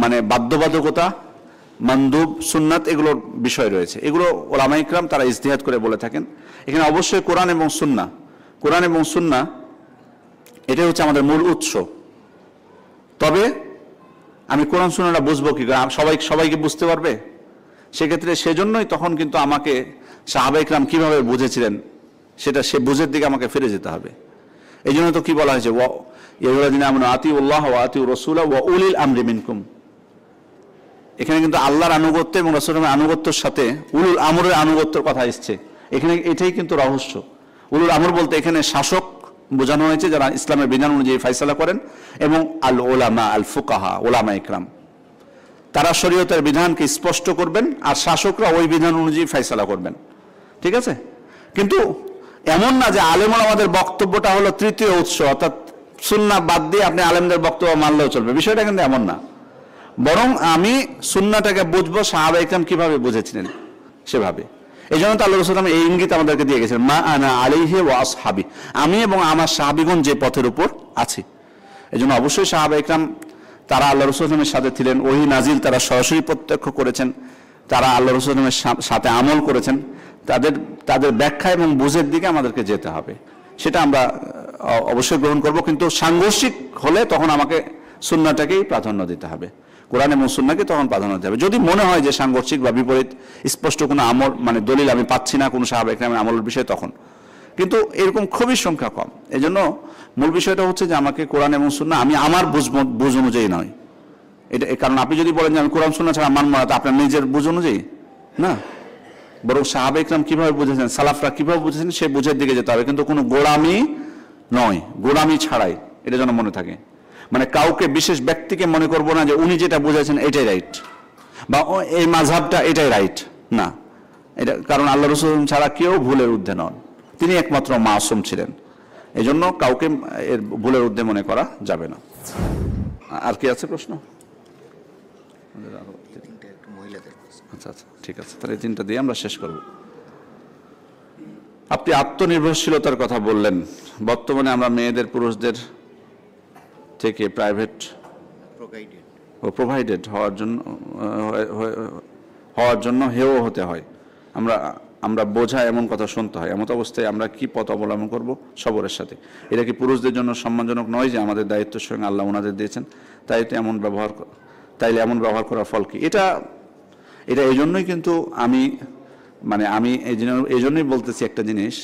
মানে বাধ্যবাধকতা, মানদুব, সুন্নাত এগুলোর বিষয় রয়েছে। এগুলো ওলামা ইকরাম তারা ইজতিহাদ করে বলে থাকেন। এখানে অবশ্যই কোরআন এবং সুন্নাহ এটাই হচ্ছে আমাদের মূল উৎস। তবে আমি কোরআন সুন্নাহটা বুঝবো কি করে? সবাইকে বুঝতে পারবে? সেক্ষেত্রে সেজন্যই তখন কিন্তু আমাকে সাহাবা ইকরাম কিভাবে বুঝেছিলেন সে বুঝের দিকে আমাকে ফিরে যেতে হবে। এই জন্য তো কি বলা হয়েছে, আতিউল্লাহ ওয়া আতিউর রাসূলা ওয়া উলিল আমরি মিনকুম। এখানে কিন্তু আল্লাহর আনুগত্য এবং রাসূলের আনুগত্যের সাথে উলুল আমরের আনুগত্যের কথা এসছে। এখানে এটাই কিন্তু রহস্য। উলুল আমর বলতে এখানে শাসক বোঝানো হয়েছে, যারা ইসলামের বিধান অনুযায়ী ফায়সালা করেন, এবং আল ওলামা আল ফুকাহা, ওলামা ইকরাম, তারা শরীয়তের বিধানকে স্পষ্ট করবেন আর শাসকরা ওই বিধান অনুযায়ী ফায়সালা করবেন। ঠিক আছে? কিন্তু এমন না যে আলেমরা আমাদের বক্তব্যটা হলো তৃতীয় উৎস, অর্থাৎ সুন্নাহ বাদ দিয়ে আপনি আলেমদের বক্তব্য মানলেও চলবে, বিষয়টা কিন্তু এমন না। বরং আমি সুন্নাহটাকে বুঝবো সাহাবা ইকরাম কিভাবে বুঝেছিলেন সেভাবে। এই জন্য তো আল্লাহ রাসূল এই ইঙ্গিত আমাদেরকে দিয়ে গেছেন, মা আনা আলাইহি ওয়া আসহাবি, আমি এবং আমার সাহাবীগণ যে পথের উপর আছি। এই জন্য অবশ্যই সাহাবা ইকরাম তারা আল্লাহ রাসূলের সাথে ছিলেন, ওহী নাজিল তারা সরাসরি প্রত্যক্ষ করেছেন, তারা আল্লাহ রাসূলের সাথে আমল করেছেন। তাদের ব্যাখ্যা এবং বুঝের দিকে আমাদেরকে যেতে হবে, সেটা আমরা অবশ্যই গ্রহণ করব। কিন্তু সাংঘর্ষিক হলে তখন আমাকে সুন্নাহটাকেই প্রাধান্য দিতে হবে, কোরআন এবং সুন্নাহকে তখন প্রাধান্য দিতে হবে। যদি মনে হয় যে সাংঘর্ষিক বা বিপরীত স্পষ্ট কোনো আমল মানে দলিল আমি পাচ্ছি না কোনো সাহাবা ইকরামের আমলের বিষয়ে, তখন কিন্তু এরকম খুবই সংখ্যা কম। এই জন্য মূল বিষয়টা হচ্ছে যে আমাকে কোরআন এবং সুন্নাহ আমি আমার বুঝ অনুযায়ী নয়, এটা কারণ আপনি যদি বলেন যে আমি কোরআন সুন্নাহ ছাড়া মানব না, তা আপনার নিজের বুঝ অনুযায়ী না, বরং সাহাবা ইকরাম কিভাবে বুঝেছেন, সালাফরা কিভাবে বুঝেছেন সে বুঝের দিকে যেতে হবে। কিন্তু কোনো গোলামি নয়, গোলামি ছাড়াই, এটা যেন মনে থাকে। মানে কাউকে বিশেষ ব্যক্তিকে মনে করব না যে উনি যেটা বুঝেছেন এটাই রাইট বা এই মাযহাবটা এটাই রাইট, না। এটা কারণ আল্লাহ রাসূল ছাড়া কেউ ভুলের ঊর্ধ্বে নন, তিনি একমাত্র মাসুম ছিলেন। এই জন্য কাউকে এর ভুলের ঊর্ধ্বে মনে করা যাবে না। আর কি আছে প্রশ্ন? আচ্ছা আচ্ছা, ঠিক আছে, তাহলে তিনটা দিয়ে আমরা শেষ করব। আপনি আত্মনির্ভরশীলতার কথা বললেন। বর্তমানে আমরা মেয়েদের পুরুষদের থেকে প্রোভাইডেড হওয়ার জন্য হেয় হতে হয়, আমরা বোঝা এমন কথা শুনতে হয়। এমন অবস্থায় আমরা কি পথ অবলম্বন করব সবরের সাথে? এটা কি পুরুষদের জন্য সম্মানজনক নয় যে আমাদের দায়িত্বের সঙ্গে আল্লাহ ওনাদের দিয়েছেন, তাইলে এমন ব্যবহার করার ফল কি? এটা এই জন্যই কিন্তু আমি এই জন্যই বলতেছি একটা জিনিস,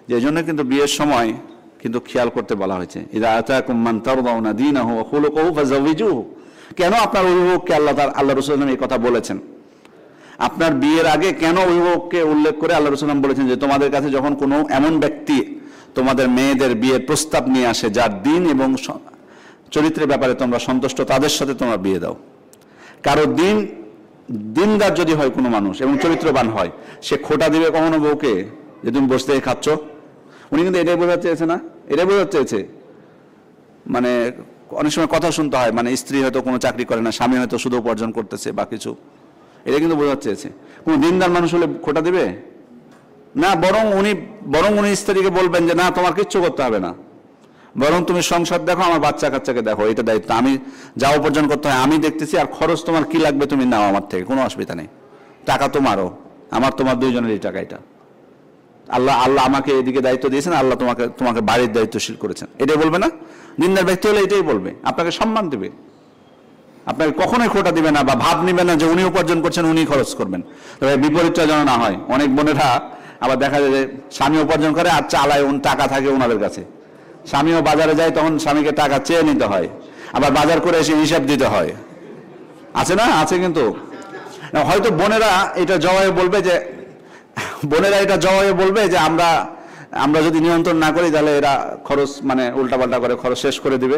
যে এই জন্য কিন্তু বিয়ের সময় কিন্তু খেয়াল করতে বলা হয়েছে, ইযা আতাকুম মান তারদাউনা দীনাহু ওয়া খুলুকাহু ফাযাওয়িজুহু। কেন আপনার অভিভাবককে আল্লাহ রাসূল এই কথা বলেছেন? আপনার বিয়ের আগে কেন অভিভাবককে উল্লেখ করে আল্লাহ রাসূল বলেছেন যে তোমাদের কাছে যখন কোনো এমন ব্যক্তি তোমাদের মেয়েদের বিয়ের প্রস্তাব নিয়ে আসে যার দিন এবং চরিত্রের ব্যাপারে তোমরা সন্তুষ্ট, তাদের সাথে তোমরা বিয়ে দাও। কারো দিনদার যদি হয় কোনো মানুষ এবং চরিত্রবান হয়, সে খোটা দিবে কখনো বউকে যে তুমি বসে থেকে খাচ্ছ? উনি কিন্তু এটাই বোঝাতে চেয়েছে না, এটাই বোঝাতে চেয়েছে। মানে অনেক সময় কথা শুনতে হয়, মানে স্ত্রী হয়তো কোনো চাকরি করে না, স্বামী হয়তো শুধু উপার্জন করতেছে বা কিছু, এটা কিন্তু বোঝাতে চেয়েছে। কোনো দিনদার মানুষ হলে খোটা দিবে না, বরং উনি স্ত্রীকে বলবেন যে না, তোমার কিচ্ছু করতে হবে না, বরং তুমি সংসার দেখো, আমার বাচ্চা কাচ্চাকে দেখো, এটা দায়িত্ব, আমি যা উপার্জন করতে হয় আমি দেখতেছি, আর খরচ তোমার কি লাগবে তুমি নাও আমার থেকে, কোনো অসুবিধা নেই, টাকা তোমারও, তোমার দুইজনেরই টাকা। এটা আল্লাহ আমাকে এদিকে দায়িত্ব দিয়েছেন, আল্লাহ তোমাকে বাড়ির দায়িত্বশীল করেছেন, এটাই বলবে না? দিনদার ব্যক্তি হলে এটাই বলবে, আপনাকে সম্মান দেবে, আপনাকে কখনোই খোটা দিবে না বা ভাব নিবে না যে উনি উপার্জন করছেন উনি খরচ করবেন। তবে বিপরীতটা যেন না হয়। অনেক বোনেরা আবার দেখা যায় যে স্বামী উপার্জন করে আর চালায়, টাকা থাকে ওনাদের কাছে, স্বামীও বাজারে যায় তখন স্বামীকে টাকা চেয়ে নিতে হয়, আবার বাজার করে এসে হিসাব দিতে হয়, আছে না? আছে। কিন্তু হয়তো বোনেরা এটা জবাবে বলবে যে আমরা যদি নিয়ন্ত্রণ না করি তাহলে এরা খরচ মানে উল্টাপাল্টা করে খরচ শেষ করে দিবে,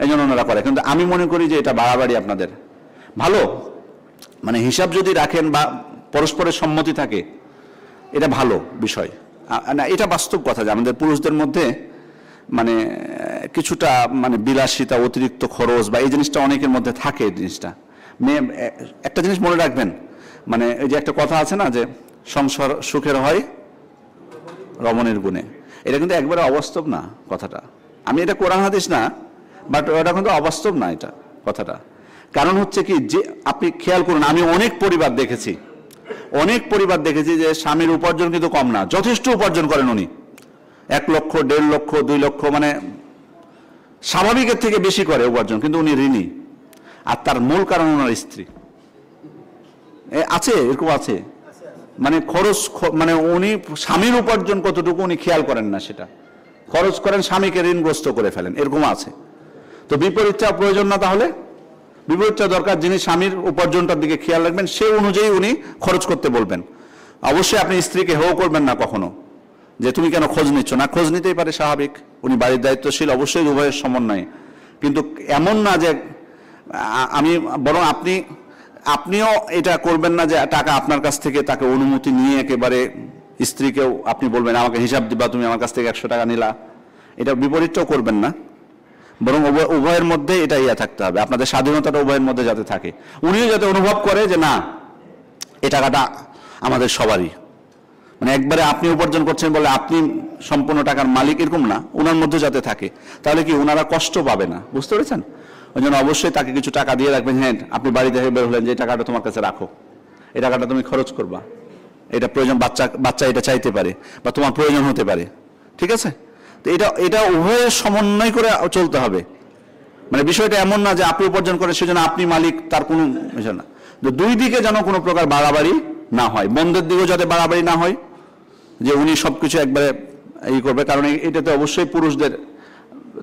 এই জন্য ওনারা করে। কিন্তু আমি মনে করি যে এটা বাড়াবাড়ি আপনাদের ভালো, মানে হিসাব যদি রাখেন বা পরস্পরের সম্মতি থাকে, এটা ভালো বিষয় না। এটা বাস্তব কথা যে আমাদের পুরুষদের মধ্যে মানে কিছুটা মানে বিলাসিতা, অতিরিক্ত খরচ বা এই জিনিসটা অনেকের মধ্যে থাকে। এই জিনিসটা একটা জিনিস মনে রাখবেন, মানে এই যে একটা কথা আছে না যে সংসার সুখের হয় রমণীর গুণে, এটা কিন্তু একবারে অবাস্তব না কথাটা। আমি এটা কোরআন হাদিস না, বাট ওটা কিন্তু অবাস্তব না এটা কথাটা। কারণ হচ্ছে কি, যে আপনি খেয়াল করুন, আমি অনেক পরিবার দেখেছি যে স্বামীর উপার্জন কিন্তু কম না, যথেষ্ট উপার্জন করেন উনি, 1 লক্ষ 1.5 লক্ষ 2 লক্ষ, মানে স্বাভাবিকের থেকে বেশি করে উপার্জন, কিন্তু উনি ঋণী। আর তার মূল কারণ ওনার স্ত্রী। আছে, এরকম আছে, মানে খরচ, মানে উনি স্বামীর উপার্জন কতটুকু উনি খেয়াল করেন না, সেটা খরচ করেন, স্বামীকে ঋণগ্রস্ত করে ফেলেন, এরকম আছে। তো বিপরীতটা প্রয়োজন না, তাহলে বিপরীতটা দরকার, যিনি স্বামীর উপার্জনটার দিকে খেয়াল রাখবেন, সে অনুযায়ী উনি খরচ করতে বলবেন। অবশ্যই আপনি স্ত্রীকে হেও করবেন না কখনো, যে তুমি কেন খোঁজ নিচ্ছ না, খোঁজ নিতেই পারে, স্বাভাবিক, উনি বাড়ির দায়িত্বশীল, অবশ্যই উভয়ের সমন্বয়ে। কিন্তু এমন না যে আমি, বরং আপনিও এটা করবেন না যে টাকা আপনার কাছ থেকে তাকে অনুমতি নিয়ে একেবারে স্ত্রীকেও আপনি বলবেন আমাকে হিসাব দিবা, তুমি আমার কাছ থেকে 100 টাকা নিলা, এটা বিপরীতটাও করবেন না। বরং উভয়ের মধ্যে এটা থাকতে হবে, আপনাদের স্বাধীনতাটা উভয়ের মধ্যে যাতে থাকে, উনিও যাতে অনুভব করে যে না, এই টাকাটা আমাদের সবারই, মানে একবারে আপনি উপার্জন করছেন বলে আপনি সম্পূর্ণ টাকার মালিক, এরকম না, ওনার মধ্যে যাতে থাকে, তাহলে কি ওনারা কষ্ট পাবে না, বুঝতে পেরেছেন? ওই জন্য অবশ্যই তাকে কিছু টাকা দিয়ে রাখবেন। হ্যাঁ, আপনি বাড়ি থেকে বের হলেন, যে টাকাটা তোমার কাছে রাখো, এই টাকাটা তুমি খরচ করবা, এটা প্রয়োজন, বাচ্চা এটা চাইতে পারে বা তোমার প্রয়োজন হতে পারে, ঠিক আছে? তো এটা উভয়ের সমন্বয় করে চলতে হবে। মানে বিষয়টা এমন না যে আপনি উপার্জন করেন সেজন্য আপনি মালিক, তার কোনো বিষয় না। দুই দিকে যেন কোনো প্রকার বাড়াবাড়ি না হয়, বন্ধের দিকেও যাতে বাড়াবাড়ি না হয়, যে উনি সবকিছু একবারে করবে। কারণ এটাতে অবশ্যই পুরুষদের,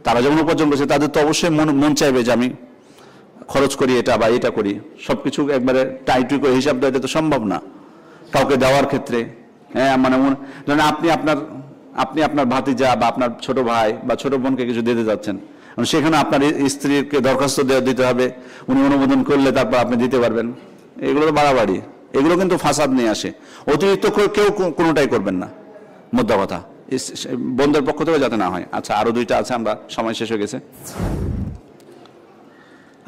তারা যেমন উপার্জন করছে, তাদের তো অবশ্যই মন চাইবে যে আমি খরচ করি এটা বা এটা করি, সবকিছু একবারে টাইটুই করে হিসাব দেওয়া তো সম্ভব না কাউকে দেওয়ার ক্ষেত্রে। হ্যাঁ, মানে ধরেন আপনি আপনার ভাতিজা বা আপনার ছোট ভাই বা ছোট বোনকে কিছু দিতে যাচ্ছেন, সেখানে আপনার স্ত্রীকে দরখাস্ত দিতে হবে, উনি অনুমোদন করলে তারপর আপনি দিতে পারবেন। এগুলো তো বাড়াবাড়ি, এগুলো কিন্তু ফাসাদ নিয়ে আসে। অতিরিক্ত কেউ কোনোটাই করবেন না, মোদ্দা কথা, বন্ধের পক্ষ থেকে যাতে না হয়। আচ্ছা, আরো 2টা আছে, আমরা সময় শেষ হয়ে গেছে।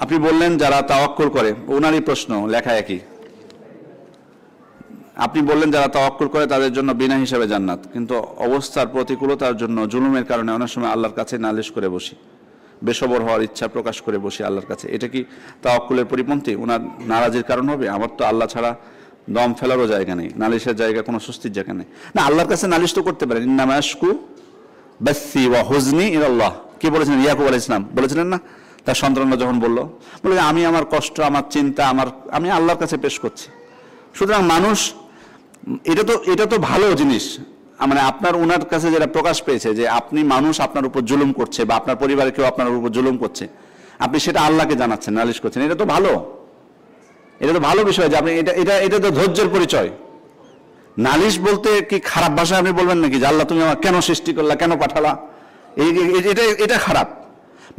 আপনি বললেন যারা তাওয়াক্কুল করে, ওনারই প্রশ্ন, লেখা একই। আপনি বললেন যারা তাওয়াক্কুল করে তাদের জন্য বিনা হিসাবে জান্নাত, কিন্তু অবস্থার প্রতিকূলতার জন্য, জুলুমের কারণে অনেক সময় আল্লাহর কাছে নালিশ করে বসি, বেসবর হওয়ার ইচ্ছা প্রকাশ করে বসি আল্লাহর কাছে, এটা কি তাওয়াক্কুলের পরিপন্থী? ওনার নারাজির কারণ হবে? আমার তো আল্লাহ ছাড়া দম ফেলারও জায়গা নেই, নালিশের জায়গা, কোনো স্বস্তির জায়গা নেই। না, আল্লাহর কাছে নালিশ তো করতে পারেন। ইন্নামা আশকু বাসসি ওয়া হুজনি ইলাল্লাহ, কে বলেছেন? ইয়াকুব আলাইহিস সালাম বলেছিলেন না, তার সন্তানরা যখন বলে আমি আমার কষ্ট, আমার চিন্তা, আমি আল্লাহর কাছে পেশ করছি। সুতরাং মানুষ, এটা তো ভালো জিনিস, মানে আপনার ওনার কাছে যেটা প্রকাশ পেয়েছে যে আপনি, মানুষ আপনার উপর জুলুম করছে বা আপনার পরিবারে কেউ আপনার উপর জুলুম করছে, আপনি সেটা আল্লাহকে জানাচ্ছেন, নালিশ করছেন, এটা তো ভালো, এটা তো ভালো বিষয় যে আপনি এটা তো ধৈর্যের পরিচয়। নালিশ বলতে কি খারাপ ভাষায় আপনি বলবেন নাকি যে আল্লাহ তুমি আমার কেন সৃষ্টি করলা, কেন পাঠালা, এটা খারাপ।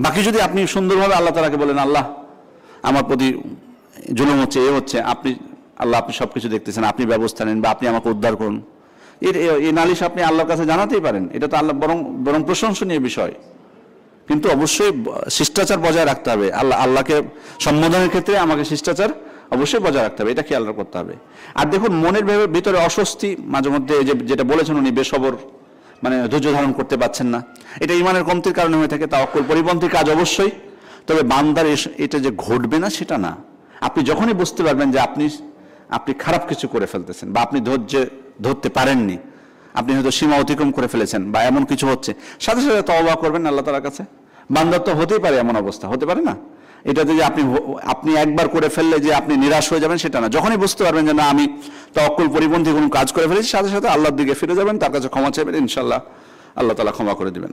বাকি যদি আপনি সুন্দরভাবে আল্লাহ তাআলাকে বলেন, আল্লাহ আমার প্রতি জুলুম হচ্ছে, হচ্ছে, আল্লাহ আপনি সবকিছু দেখতেছেন, আপনি ব্যবস্থা নেন বা আপনি আমাকে উদ্ধার করুন, এই নালিশ আপনি আল্লাহর কাছে জানাতেই পারেন। এটা তো আল্লাহ বরং প্রশংসনীয় বিষয়। কিন্তু অবশ্যই শিষ্টাচার বজায় রাখতে হবে। আল্লাহকে সম্বোধনের ক্ষেত্রে আমাকে শিষ্টাচার অবশ্যই বজায় রাখতে হবে, এটা খেয়াল করতে হবে। আর দেখুন, মনের ভিতরে অস্বস্তি মাঝে মধ্যে, যেটা বলেছেন উনি, বেসবর, মানে ধৈর্য ধারণ করতে পারছেন না, এটা ঈমানের কমতির কারণে হয়ে থাকে। তাওয়াক্কুল পরিপন্থী কাজ অবশ্যই, তবে বান্দার এটা যে ঘটবে না সেটা না। আপনি যখনই বুঝতে পারবেন যে আপনি খারাপ কিছু করে ফেলতেছেন বা আপনি ধরতে পারেননি, আপনি হয়তো সীমা অতিক্রম করে ফেলেছেন বা এমন কিছু হচ্ছে, সাথে সাথে তওবা করবেন আল্লাহ তাআলার কাছে। বান্দার তো হতেই পারে, এমন অবস্থা হতে পারে না, এটাতে যে আপনি একবার করে ফেললে যে আপনি নিরাশ হয়ে যাবেন সেটা না। যখনই বুঝতে পারবেন যে না, আমি তাওয়াক্কুল পরিপন্থী কোনো কাজ করে ফেলেছি, সাথে সাথে আল্লাহর দিকে ফিরে যাবেন, তার কাছে ক্ষমা চাইবেন, ইনশাআল্লাহ আল্লাহ তাআলা ক্ষমা করে দিবেন।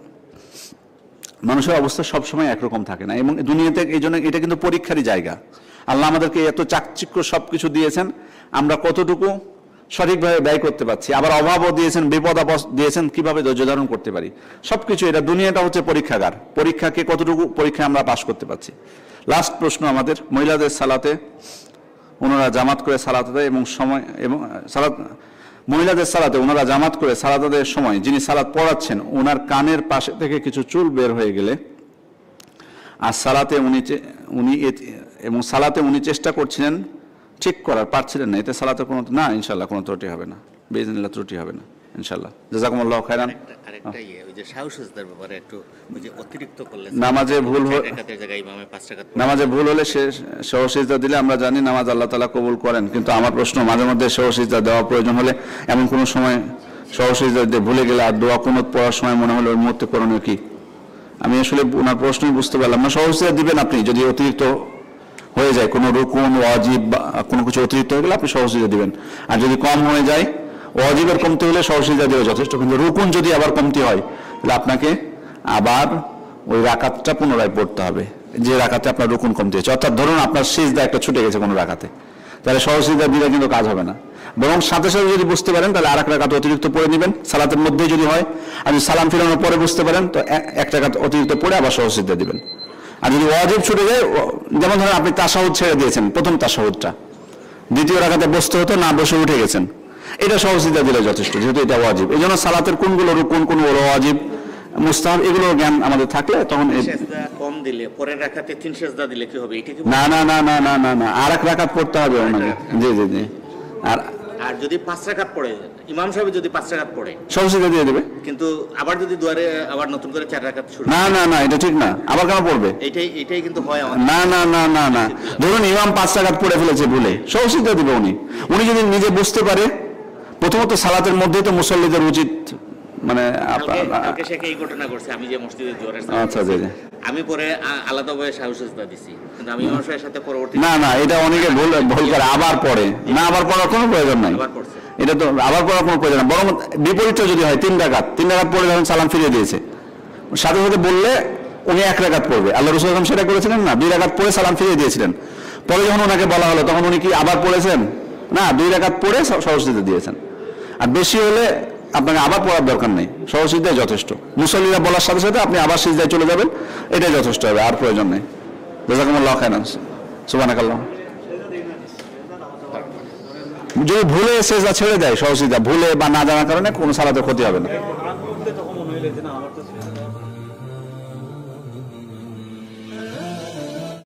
মানুষের অবস্থা সবসময় একরকম থাকে না, এবং দুনিয়াতে এই জন্য এটা কিন্তু পরীক্ষারই জায়গা। আল্লাহ আমাদেরকে এত চাকচিক্য সবকিছু দিয়েছেন, আমরা কতটুকু সঠিকভাবে ব্যয় করতে পারছি, আবার অভাবও দিয়েছেন, বিপদ দিয়েছেন, কিভাবে ধৈর্য ধারণ করতে পারি, সবকিছু। এটা দুনিয়াটা হচ্ছে পরীক্ষাগার, পরীক্ষাকে কতটুকু পরীক্ষা আমরা পাশ করতে পারছি। লাস্ট প্রশ্ন আমাদের, মহিলাদের সালাতে ওনারা জামাত করে সালাতে দেয় এবং সময়, এবং মহিলাদের সালাতে ওনারা জামাত করে সালাতের সময় যিনি সালাত পড়াচ্ছেন, ওনার কানের পাশে থেকে কিছু চুল বের হয়ে গেলে আর সালাতে উনি চেষ্টা করছিলেন ঠিক করার, পারছিলেন না, এতে সালাতে কোনো, না ইনশাআল্লাহ কোনো ত্রুটি হবে না, বিইজনিল্লাহ ত্রুটি হবে না, ইনশাআল্লাহ। জাযাকুমুল্লাহু খাইরান। আরেকটা ওই যে সাহু সিজদার ব্যাপারে একটু ওই যে অতিরিক্ত করলে নামাজে ভুল রাকাতের জায়গায় ইমামে 5 রাকাত নামাজে ভুল হলে সে সাহু সিজদা দিলে আমরা জানি নামাজ আল্লাহ তাআলা কবুল করেন, কিন্তু আমার প্রশ্ন মাঝে মধ্যে সাহু সিজদা দেওয়া প্রয়োজন হলে এমন কোনো সময় সাহু সিজদা দিতে ভুলে গেলে আর দোয়া কুনুত পড়ার সময় মনে হলো ওই মুহূর্তে করণীয় কি? আমি আসলে ওনার প্রশ্নই বুঝতে পারলাম না। সাহু সিজদা দিবেন আপনি যদি অতিরিক্ত হয়ে যায়, কোনো রুকুন ওয়াজিব বা কোনো কিছু অতিরিক্ত হয়ে গেলে আপনি সাহু সিজদা দিবেন, আর যদি কম হয়ে যায় ওয়াজিবের কমতি হলে সাহু সিজদা দেওয়া যথেষ্ট, কিন্তু রুকুন যদি আবার কমতি হয় তাহলে আপনাকে আবার ওই রাকাতটা পুনরায় পড়তে হবে যে রাকাতে আপনার রুকুন কমতি হয়েছে। অর্থাৎ ধরুন আপনার সিজদা একটা ছুটে গেছে কোনো রাকাতে, তাহলে সাহু সিজদা দিলে কিন্তু কাজ হবে না, বরং সাথে সাথে যদি বুঝতে পারেন তাহলে আর এক রাকাত অতিরিক্ত পড়ে নেবেন সালাতের মধ্যেই যদি হয়। আর যদি সালাম ফিরানোর পরে বুঝতে পারেন তো এক রাকাত অতিরিক্ত পড়ে আবার সাহু সিজদা দিবেন। আর যদি ওয়াজিব ছুটে যায়, যেমন ধরেন আপনি তাশাহুদ ছেড়ে দিয়েছেন, প্রথম তাশাহুদটা দ্বিতীয় রাকাতে বসতে হতো না, বসে উঠে গেছেন, এটা সাহু সিজদা দিলে যথেষ্ট, যেহেতু এটা ওয়াজিব। এই জন্য সালাতের কোনগুলো রুকুন কোনগুলো ওয়াজিব মুস্তাহাব এগুলোর জ্ঞান আমাদের থাকলে তখন সিজদা কম দিলে পরের রাকাতে 3 সিজদা দিলে কি হবে? এটা কি না না না না না না না আর এক রাকাত পড়তে হবে ওনাকে। জি জি জি। আর যদি 5 রাকাত পড়ে, ইমাম সাহেব যদি 5 রাকাত পড়ে সাহু সিজদা দিয়ে দেবে, কিন্তু আবার যদি দুয়ারে আবার নতুন করে 4 রাকাত শুরু না না না এটা ঠিক না, আবার কেন পড়বে? এটাই কিন্তু হয় আমাদের। না না না না না ধরুন ইমাম 5 রাকাত পড়ে ফেলেছে ভুলে, সাহু সিজদা দিবে উনি যদি নিজে বুঝতে পারে। প্রথমত সালাতের মধ্যেই তো মুসল্লিদের উচিত মানে কালকে সে এই ঘটনা করছে, আমি যে মসজিদে জোরে আচ্ছা জি জি আমি পরে আলাদাভাবে সাহু সিজদা দিছি, কিন্তু আমি ইমাম সাহেবের সাথে পরবর্তী না না এটা অনেকে ভুল করে আবার পড়ে, না আবার পড়ার কোনো প্রয়োজন নাই, আবার পড়ছে এটা তো আবার পড়ার কোনো প্রয়োজন নাই। বরং বিপরীতটা যদি হয় 3 রাকাত পড়ে ধরেন সালাম ফিরিয়ে দিয়েছে, সাথে সাথে বললে উনি 1 রাকাত পড়বে, আল্লাহ রাসূল সাল্লাল্লাহু আলাইহি ওয়াসাল্লাম সেটা করেছিলেন না, 2 রাকাত পড়ে সালাম ফিরিয়ে দিয়েছিলেন। পরে যখন ওনাকে বলা হলো তখন উনি কি আবার পড়েছেন? না, 2 রাকাত পড়ে সাহু সিজদা দিয়েছেন। আর বেশি হলে আপনাকে আবার পড়ার দরকার নেই, সাহু সিজদাই যথেষ্ট। মুসল্লিরা বলার সাথে সাথে আপনি আবার সিজদায় চলে যাবেন, এটাই যথেষ্ট হবে, আর প্রয়োজন নেই। জাযাকুমুল্লাহু খাইরান। সুবহানাকাল্লাহ। যদি ভুলে সিজদা ছেড়ে দেয়, সাহু সিজদা ভুলে বা না জানার কারণে কোনো সালাতের ক্ষতি হবে না।